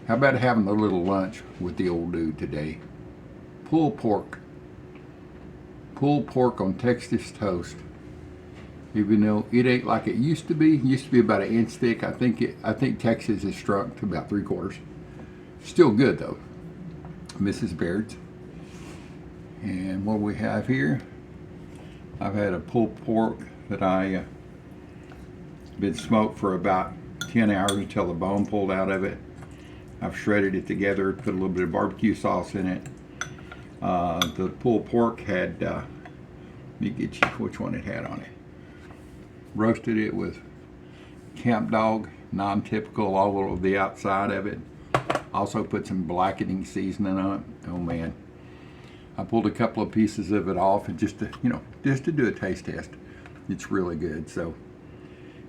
How about having a little lunch with the old dude today? Pulled pork. Pulled pork on Texas toast. Even though it ain't like it used to be. It used to be about 1 inch thick. I think Texas has shrunk to about 3/4. Still good though. Mrs. Baird's. And what we have here, I've had a pulled pork that I been smoked for about 10 hours until the bone pulled out of it. I've shredded it together, put a little bit of barbecue sauce in it. The pulled pork had, let me get you which one it had on it. Roasted it with camp dog, non-typical, all over the outside of it. Also put some blackening seasoning on it. Oh man. I pulled a couple of pieces of it off and just to do a taste test. It's really good. So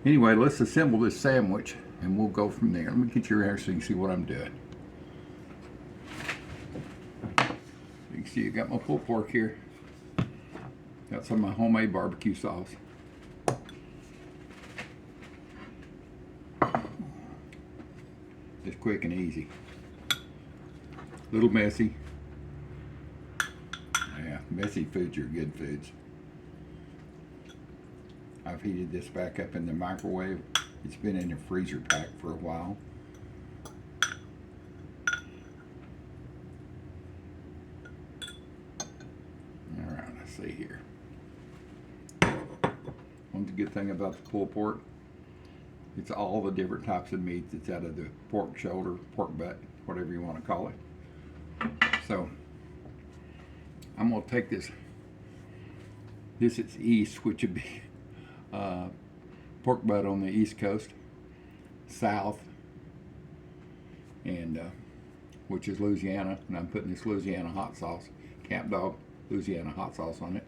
anyway, let's assemble this sandwich and we'll go from there. Let me get your hair so you can see what I'm doing. You can see I got my pulled pork here. Got some of my homemade barbecue sauce. Just quick and easy. A little messy. Yeah, messy foods are good foods. I've heated this back up in the microwave. It's been in the freezer pack for a while. Alright, let's see here. One good thing about the pulled pork, it's all the different types of meats. It's out of the pork shoulder, pork butt, whatever you want to call it. So I'm going to take this. This is east, which would be pork butt on the East Coast, south, and which is Louisiana. And I'm putting this Louisiana hot sauce, Camp Dog Louisiana hot sauce on it.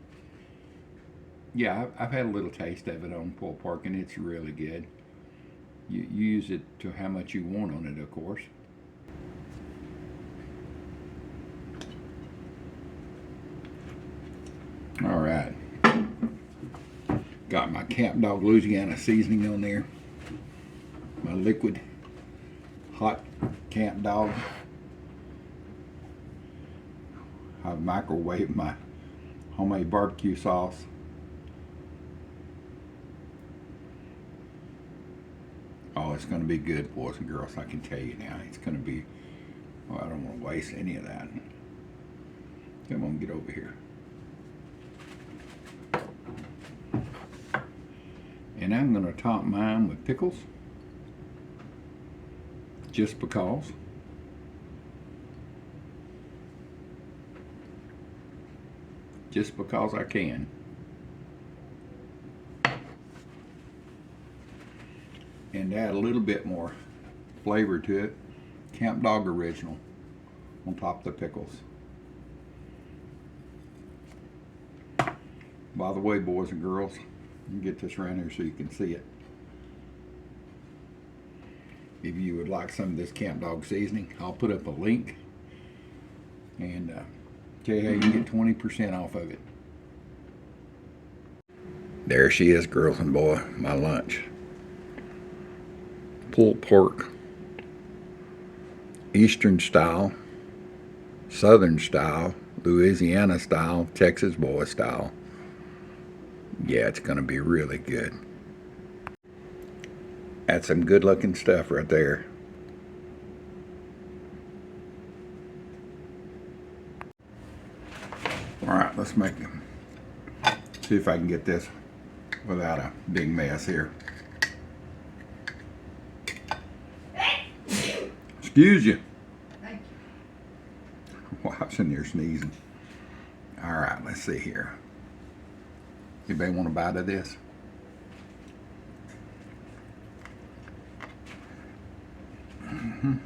Yeah, I've had a little taste of it on pulled pork, and it's really good. You use it to how much you want on it, of course. All right. Got my Camp Dog Louisiana seasoning on there. My liquid hot Camp Dog. I've microwaved my homemade barbecue sauce. Oh, it's going to be good, boys and girls. I can tell you now. It's going to be, well, I don't want to waste any of that. Come on, get over here. And I'm going to top mine with pickles. Just because. Just because I can. And add a little bit more flavor to it. Camp Dog Original on top of the pickles. By the way, boys and girls, you can get this around here so you can see it. If you would like some of this Camp Dog seasoning, I'll put up a link and tell you how you can get 20% off of it. There she is, girls and boy, my lunch. Pulled pork, Eastern style, Southern style, Louisiana style, Texas boy style. Yeah, it's going to be really good. That's some good looking stuff right there. Alright, let's make them. See if I can get this without a big mess here. Excuse you. Thank you. Well, I was in there sneezing. Alright, let's see here. Anybody want a bite of this? I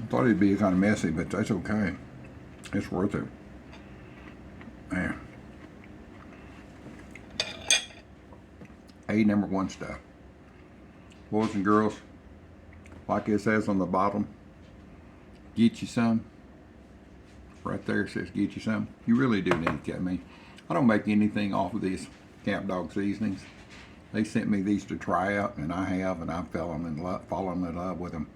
thought it'd be kind of messy, but that's okay. It's worth it. Man. #1 stuff. Boys and girls, like it says on the bottom, get you some. Right there it says get you some. You really do need to get me. I don't make anything off of these Camp Dog seasonings. They sent me these to try out, and I have, and I've fallen in love with them.